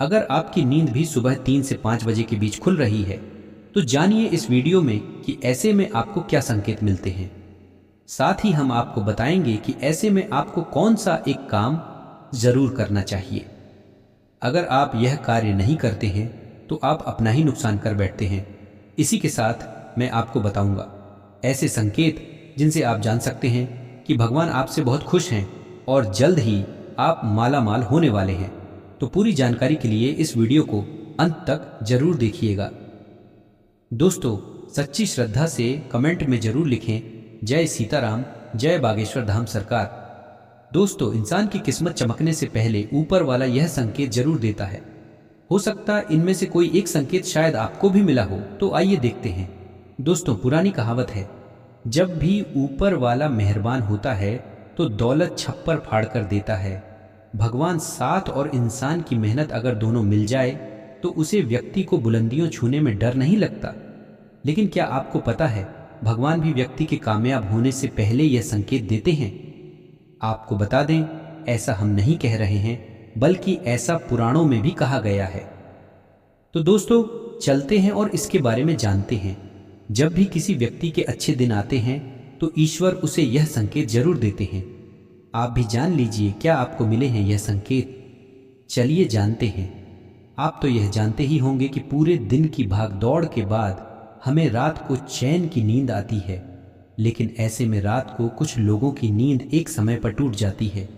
अगर आपकी नींद भी सुबह 3 से 5 बजे के बीच खुल रही है तो जानिए इस वीडियो में कि ऐसे में आपको क्या संकेत मिलते हैं। साथ ही हम आपको बताएंगे कि ऐसे में आपको कौन सा एक काम जरूर करना चाहिए। अगर आप यह कार्य नहीं करते हैं तो आप अपना ही नुकसान कर बैठते हैं। इसी के साथ मैं आपको बताऊंगा ऐसे संकेत जिनसे आप जान सकते हैं कि भगवान आपसे बहुत खुश हैं और जल्द ही आप माला माल होने वाले हैं। तो पूरी जानकारी के लिए इस वीडियो को अंत तक जरूर देखिएगा। दोस्तों, सच्ची श्रद्धा से कमेंट में जरूर लिखें जय सीताराम, जय बागेश्वर धाम सरकार। दोस्तों, इंसान की किस्मत चमकने से पहले ऊपर वाला यह संकेत जरूर देता है। हो सकता है इनमें से कोई एक संकेत शायद आपको भी मिला हो, तो आइए देखते हैं। दोस्तों, पुरानी कहावत है, जब भी ऊपर वाला मेहरबान होता है तो दौलत छप्पर फाड़ कर देता है। भगवान साथ और इंसान की मेहनत अगर दोनों मिल जाए तो उसे व्यक्ति को बुलंदियों छूने में डर नहीं लगता। लेकिन क्या आपको पता है, भगवान भी व्यक्ति के कामयाब होने से पहले यह संकेत देते हैं। आपको बता दें, ऐसा हम नहीं कह रहे हैं, बल्कि ऐसा पुराणों में भी कहा गया है। तो दोस्तों, चलते हैं और इसके बारे में जानते हैं। जब भी किसी व्यक्ति के अच्छे दिन आते हैं तो ईश्वर उसे यह संकेत जरूर देते हैं। आप भी जान लीजिए क्या आपको मिले हैं यह संकेत। चलिए जानते हैं। आप तो यह जानते ही होंगे कि पूरे दिन की भाग दौड़ के बाद हमें रात को चैन की नींद आती है, लेकिन ऐसे में रात को कुछ लोगों की नींद एक समय पर टूट जाती है।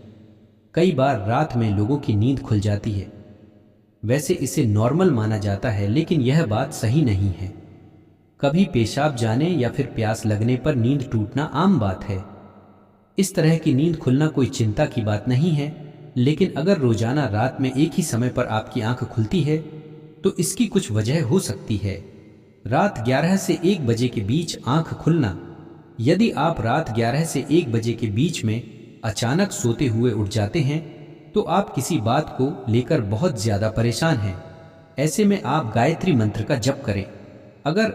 कई बार रात में लोगों की नींद खुल जाती है। वैसे इसे नॉर्मल माना जाता है, लेकिन यह बात सही नहीं है। कभी पेशाब जाने या फिर प्यास लगने पर नींद टूटना आम बात है। इस तरह की नींद खुलना कोई चिंता की बात नहीं है, लेकिन अगर रोजाना रात में एक ही समय पर आपकी आंख खुलती है तो इसकी कुछ वजह हो सकती है। रात 11 से 1 बजे के बीच आंख खुलना। यदि आप रात 11 से 1 बजे के बीच में अचानक सोते हुए उठ जाते हैं तो आप किसी बात को लेकर बहुत ज्यादा परेशान हैं। ऐसे में आप गायत्री मंत्र का जप करें। अगर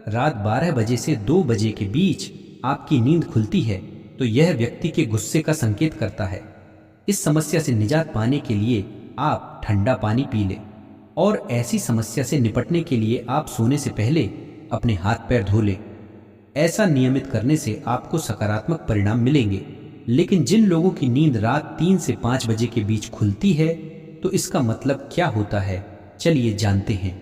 रात 12 बजे से 2 बजे के बीच आपकी नींद खुलती है तो यह व्यक्ति के गुस्से का संकेत करता है। इस समस्या से निजात पाने के लिए आप ठंडा पानी पी लें और ऐसी समस्या से निपटने के लिए आप सोने से पहले अपने हाथ पैर धो लें। ऐसा नियमित करने से आपको सकारात्मक परिणाम मिलेंगे। लेकिन जिन लोगों की नींद रात 3 से 5 बजे के बीच खुलती है तो इसका मतलब क्या होता है, चलिए जानते हैं।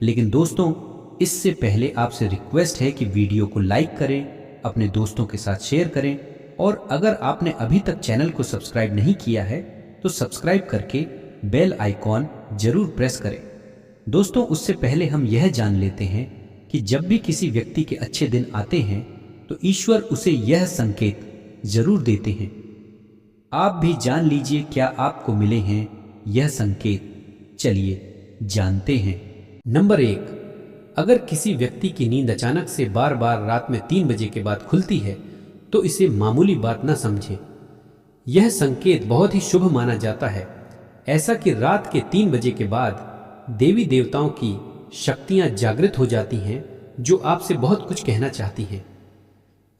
लेकिन दोस्तों, इससे पहले आपसे रिक्वेस्ट है कि वीडियो को लाइक करें, अपने दोस्तों के साथ शेयर करें और अगर आपने अभी तक चैनल को सब्सक्राइब नहीं किया है तो सब्सक्राइब करके बेल आइकॉन जरूर प्रेस करें। दोस्तों, उससे पहले हम यह जान लेते हैं कि जब भी किसी व्यक्ति के अच्छे दिन आते हैं तो ईश्वर उसे यह संकेत जरूर देते हैं। आप भी जान लीजिए क्या आपको मिले हैं यह संकेत। चलिए जानते हैं। नंबर 1, अगर किसी व्यक्ति की नींद अचानक से बार बार रात में 3 बजे के बाद खुलती है तो इसे मामूली बात न समझें। यह संकेत बहुत ही शुभ माना जाता है। ऐसा कि रात के 3 बजे के बाद देवी देवताओं की शक्तियां जागृत हो जाती हैं जो आपसे बहुत कुछ कहना चाहती हैं।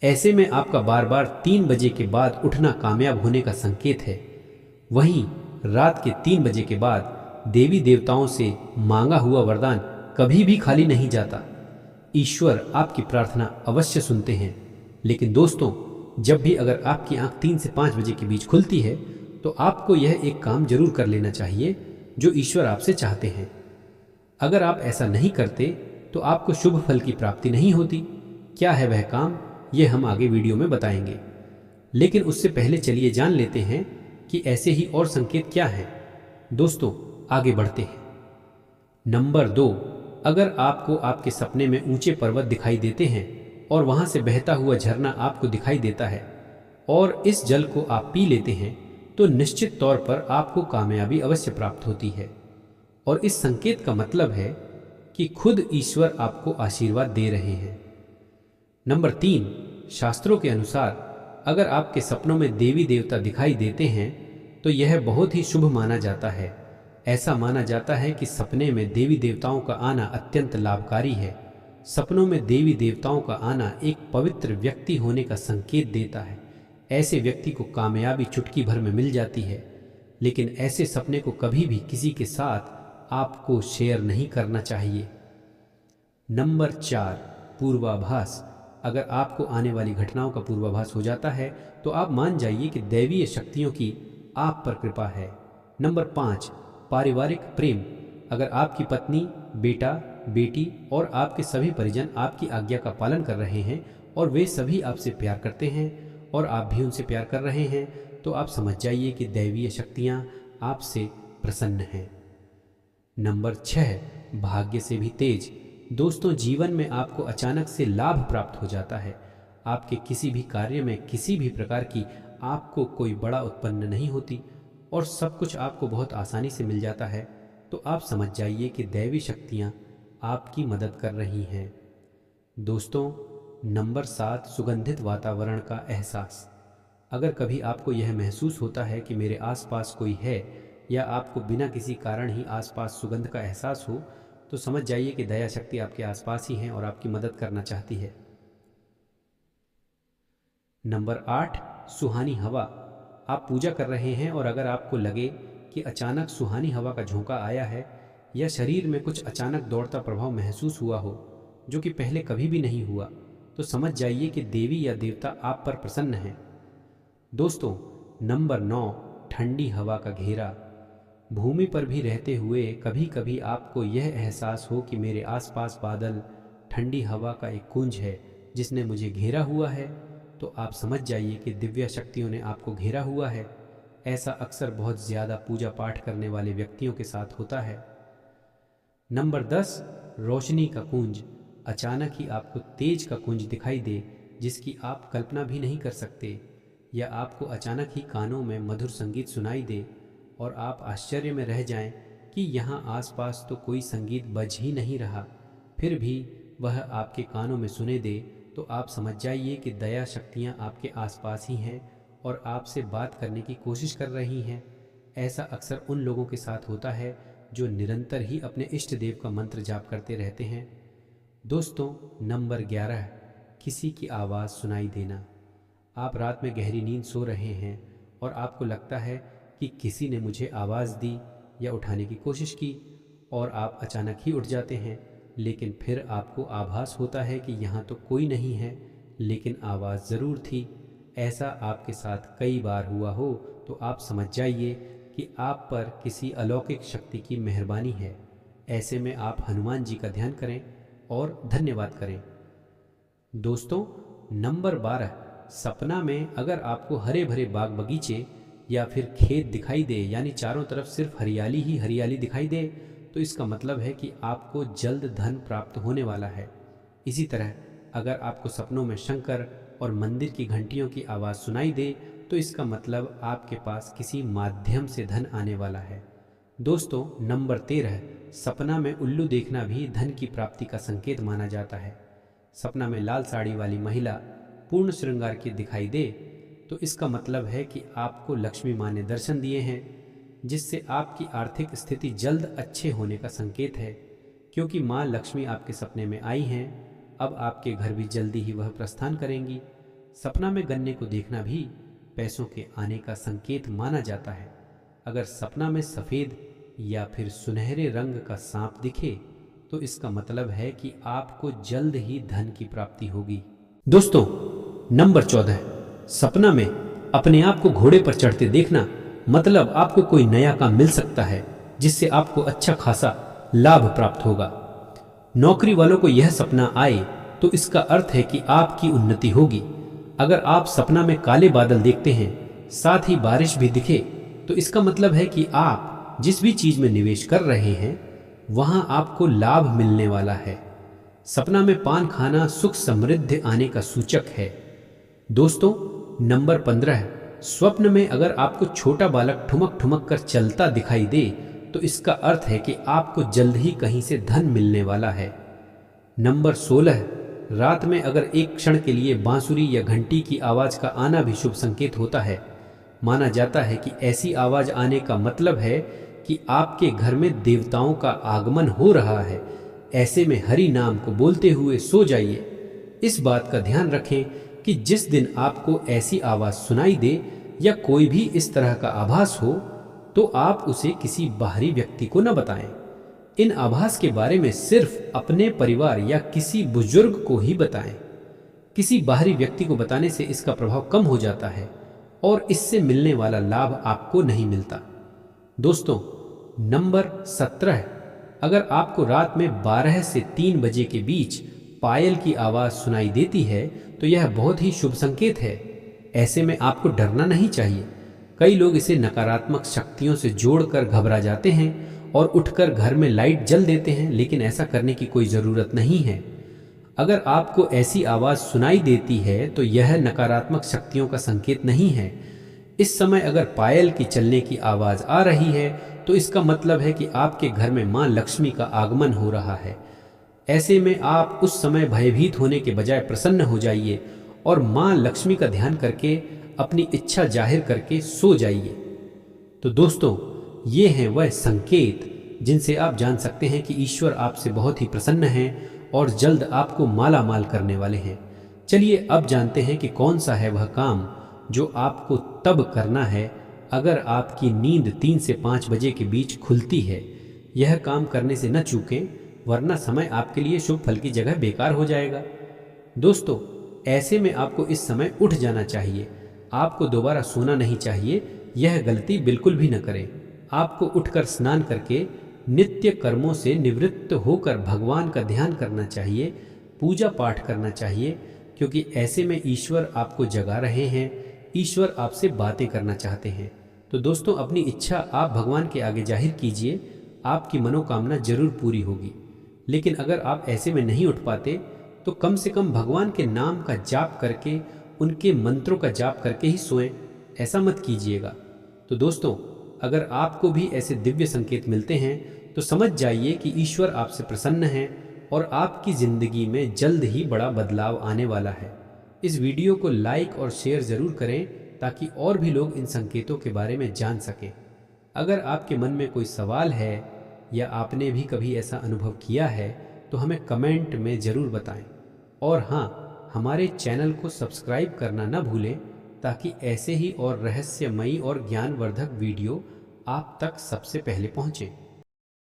ऐसे में आपका बार बार 3 बजे के बाद उठना कामयाब होने का संकेत है। वहीं रात के 3 बजे के बाद देवी देवताओं से मांगा हुआ वरदान कभी भी खाली नहीं जाता। ईश्वर आपकी प्रार्थना अवश्य सुनते हैं। लेकिन दोस्तों, जब भी अगर आपकी आंख 3 से 5 बजे के बीच खुलती है तो आपको यह एक काम जरूर कर लेना चाहिए जो ईश्वर आपसे चाहते हैं। अगर आप ऐसा नहीं करते तो आपको शुभ फल की प्राप्ति नहीं होती। क्या है वह काम, यह हम आगे वीडियो में बताएंगे। लेकिन उससे पहले चलिए जान लेते हैं कि ऐसे ही और संकेत क्या हैं। दोस्तों, आगे बढ़ते हैं। नंबर 2, अगर आपको आपके सपने में ऊंचे पर्वत दिखाई देते हैं और वहां से बहता हुआ झरना आपको दिखाई देता है और इस जल को आप पी लेते हैं तो निश्चित तौर पर आपको कामयाबी अवश्य प्राप्त होती है। और इस संकेत का मतलब है कि खुद ईश्वर आपको आशीर्वाद दे रहे हैं। नंबर 3, शास्त्रों के अनुसार अगर आपके सपनों में देवी देवता दिखाई देते हैं तो यह बहुत ही शुभ माना जाता है। ऐसा माना जाता है कि सपने में देवी देवताओं का आना अत्यंत लाभकारी है। सपनों में देवी देवताओं का आना एक पवित्र व्यक्ति होने का संकेत देता है। ऐसे व्यक्ति को कामयाबी चुटकी भर में मिल जाती है। लेकिन ऐसे सपने को कभी भी किसी के साथ आपको शेयर नहीं करना चाहिए। नंबर 4, पूर्वाभास। अगर आपको आने वाली घटनाओं का पूर्वाभास हो जाता है तो आप मान जाइए कि दैवीय शक्तियों की आप पर कृपा है। नंबर 5, पारिवारिक प्रेम। अगर आपकी पत्नी, बेटा, बेटी और आपके सभी परिजन आपकी आज्ञा का पालन कर रहे हैं और वे सभी आपसे प्यार करते हैं और आप भी उनसे प्यार कर रहे हैं, तो आप समझ जाइए कि दैवीय शक्तियां आपसे प्रसन्न हैं। नंबर 6, भाग्य से भी तेज। दोस्तों, जीवन में आपको अचानक से लाभ प्राप्त हो जाता है। आपके किसी भी कार्य में किसी भी प्रकार की आपको कोई बड़ा उत्पन्न नहीं होती और सब कुछ आपको बहुत आसानी से मिल जाता है, तो आप समझ जाइए कि दैवी शक्तियाँ आपकी मदद कर रही हैं। दोस्तों, नंबर 7, सुगंधित वातावरण का एहसास। अगर कभी आपको यह महसूस होता है कि मेरे आसपास कोई है या आपको बिना किसी कारण ही आसपास सुगंध का एहसास हो, तो समझ जाइए कि दया शक्ति आपके आसपास ही है और आपकी मदद करना चाहती है। नंबर 8, सुहानी हवा। आप पूजा कर रहे हैं और अगर आपको लगे कि अचानक सुहानी हवा का झोंका आया है या शरीर में कुछ अचानक दौड़ता प्रभाव महसूस हुआ हो जो कि पहले कभी भी नहीं हुआ, तो समझ जाइए कि देवी या देवता आप पर प्रसन्न हैं। दोस्तों, नंबर 9, ठंडी हवा का घेरा। भूमि पर भी रहते हुए कभी कभी आपको यह एहसास हो कि मेरे आसपास बादल, ठंडी हवा का एक कुंज है जिसने मुझे घेरा हुआ है, तो आप समझ जाइए कि दिव्य शक्तियों ने आपको घेरा हुआ है। ऐसा अक्सर बहुत ज़्यादा पूजा पाठ करने वाले व्यक्तियों के साथ होता है। नंबर 10, रोशनी का कुंज। अचानक ही आपको तेज का कुंज दिखाई दे जिसकी आप कल्पना भी नहीं कर सकते, या आपको अचानक ही कानों में मधुर संगीत सुनाई दे और आप आश्चर्य में रह जाएं कि यहाँ आसपास तो कोई संगीत बज ही नहीं रहा, फिर भी वह आपके कानों में सुने दे, तो आप समझ जाइए कि दया शक्तियाँ आपके आसपास ही हैं और आपसे बात करने की कोशिश कर रही हैं। ऐसा अक्सर उन लोगों के साथ होता है जो निरंतर ही अपने इष्ट देव का मंत्र जाप करते रहते हैं। दोस्तों, नंबर 11, किसी की आवाज़ सुनाई देना। आप रात में गहरी नींद सो रहे हैं और आपको लगता है कि किसी ने मुझे आवाज़ दी या उठाने की कोशिश की और आप अचानक ही उठ जाते हैं, लेकिन फिर आपको आभास होता है कि यहाँ तो कोई नहीं है, लेकिन आवाज़ ज़रूर थी। ऐसा आपके साथ कई बार हुआ हो तो आप समझ जाइए कि आप पर किसी अलौकिक शक्ति की मेहरबानी है। ऐसे में आप हनुमान जी का ध्यान करें और धन्यवाद करें। दोस्तों, नंबर 12, सपना में अगर आपको हरे भरे बाग बगीचे या फिर खेत दिखाई दे, यानी चारों तरफ सिर्फ हरियाली ही हरियाली दिखाई दे, तो इसका मतलब है कि आपको जल्द धन प्राप्त होने वाला है। इसी तरह अगर आपको सपनों में शंकर और मंदिर की घंटियों की आवाज़ सुनाई दे, तो इसका मतलब आपके पास किसी माध्यम से धन आने वाला है। दोस्तों, नंबर 13, सपना में उल्लू देखना भी धन की प्राप्ति का संकेत माना जाता है। सपना में लाल साड़ी वाली महिला पूर्ण श्रृंगार की दिखाई दे, तो इसका मतलब है कि आपको लक्ष्मी माँ ने दर्शन दिए हैं, जिससे आपकी आर्थिक स्थिति जल्द अच्छे होने का संकेत है। क्योंकि माँ लक्ष्मी आपके सपने में आई हैं, अब आपके घर भी जल्दी ही वह प्रस्थान करेंगी। सपना में गन्ने को देखना भी पैसों के आने का संकेत माना जाता है। अगर सपना में सफ़ेद या फिर सुनहरे रंग का सांप दिखे, तो इसका मतलब है कि आपको जल्द ही धन की प्राप्ति होगी। दोस्तों, नंबर 14, सपना में अपने आप को घोड़े पर चढ़ते देखना, मतलब आपको कोई नया काम मिल सकता है जिससे आपको अच्छा खासा लाभ प्राप्त होगा। नौकरी वालों को यह सपना आए तो इसका अर्थ है कि आपकी उन्नति होगी। अगर आप सपना में काले बादल देखते हैं, साथ ही बारिश भी दिखे, तो इसका मतलब है कि आप जिस भी चीज में निवेश कर रहे हैं वहां आपको लाभ मिलने वाला है। सपना में पान खाना सुख समृद्धि आने का सूचक है। दोस्तों, नंबर 15, स्वप्न में अगर आपको छोटा बालक ठुमक ठुमक कर चलता दिखाई दे, तो इसका अर्थ है कि आपको जल्द ही कहीं से धन मिलने वाला है। नंबर 16, रात में अगर एक क्षण के लिए बांसुरी या घंटी की आवाज का आना भी शुभ संकेत होता है। माना जाता है कि ऐसी आवाज आने का मतलब है कि आपके घर में देवताओं का आगमन हो रहा है। ऐसे में हरि नाम को बोलते हुए सो जाइए। इस बात का ध्यान रखें कि जिस दिन आपको ऐसी आवाज सुनाई दे या कोई भी इस तरह का आभास हो, तो आप उसे किसी बाहरी व्यक्ति को न बताएं। इन आभास के बारे में सिर्फ अपने परिवार या किसी बुजुर्ग को ही बताएं। किसी बाहरी व्यक्ति को बताने से इसका प्रभाव कम हो जाता है और इससे मिलने वाला लाभ आपको नहीं मिलता। दोस्तों, नंबर 17, अगर आपको रात में 12 से 3 बजे के बीच पायल की आवाज सुनाई देती है तो यह बहुत ही शुभ संकेत है। ऐसे में आपको डरना नहीं चाहिए। कई लोग इसे नकारात्मक शक्तियों से जोड़कर घबरा जाते हैं और उठकर घर में लाइट जल देते हैं, लेकिन ऐसा करने की कोई ज़रूरत नहीं है। अगर आपको ऐसी आवाज़ सुनाई देती है तो यह नकारात्मक शक्तियों का संकेत नहीं है। इस समय अगर पायल की चलने की आवाज़ आ रही है तो इसका मतलब है कि आपके घर में माँ लक्ष्मी का आगमन हो रहा है। ऐसे में आप उस समय भयभीत होने के बजाय प्रसन्न हो जाइए और माँ लक्ष्मी का ध्यान करके अपनी इच्छा जाहिर करके सो जाइए। तो दोस्तों, ये हैं वह संकेत जिनसे आप जान सकते हैं कि ईश्वर आपसे बहुत ही प्रसन्न हैं और जल्द आपको माला माल करने वाले हैं। चलिए अब जानते हैं कि कौन सा है वह काम जो आपको तब करना है अगर आपकी नींद 3 से 5 बजे के बीच खुलती है। यह काम करने से न चूकें, वरना समय आपके लिए शुभ फल की जगह बेकार हो जाएगा। दोस्तों, ऐसे में आपको इस समय उठ जाना चाहिए। आपको दोबारा सोना नहीं चाहिए। यह गलती बिल्कुल भी न करें। आपको उठकर स्नान करके नित्य कर्मों से निवृत्त होकर भगवान का ध्यान करना चाहिए, पूजा पाठ करना चाहिए, क्योंकि ऐसे में ईश्वर आपको जगा रहे हैं। ईश्वर आपसे बातें करना चाहते हैं। तो दोस्तों, अपनी इच्छा आप भगवान के आगे जाहिर कीजिए, आपकी मनोकामना जरूर पूरी होगी। लेकिन अगर आप ऐसे में नहीं उठ पाते तो कम से कम भगवान के नाम का जाप करके, उनके मंत्रों का जाप करके ही सोएं। ऐसा मत कीजिएगा। तो दोस्तों, अगर आपको भी ऐसे दिव्य संकेत मिलते हैं तो समझ जाइए कि ईश्वर आपसे प्रसन्न है और आपकी ज़िंदगी में जल्द ही बड़ा बदलाव आने वाला है। इस वीडियो को लाइक और शेयर ज़रूर करें ताकि और भी लोग इन संकेतों के बारे में जान सकें। अगर आपके मन में कोई सवाल है या आपने भी कभी ऐसा अनुभव किया है तो हमें कमेंट में ज़रूर बताएं। और हाँ, हमारे चैनल को सब्सक्राइब करना न भूलें ताकि ऐसे ही और रहस्यमयी और ज्ञानवर्धक वीडियो आप तक सबसे पहले पहुँचें।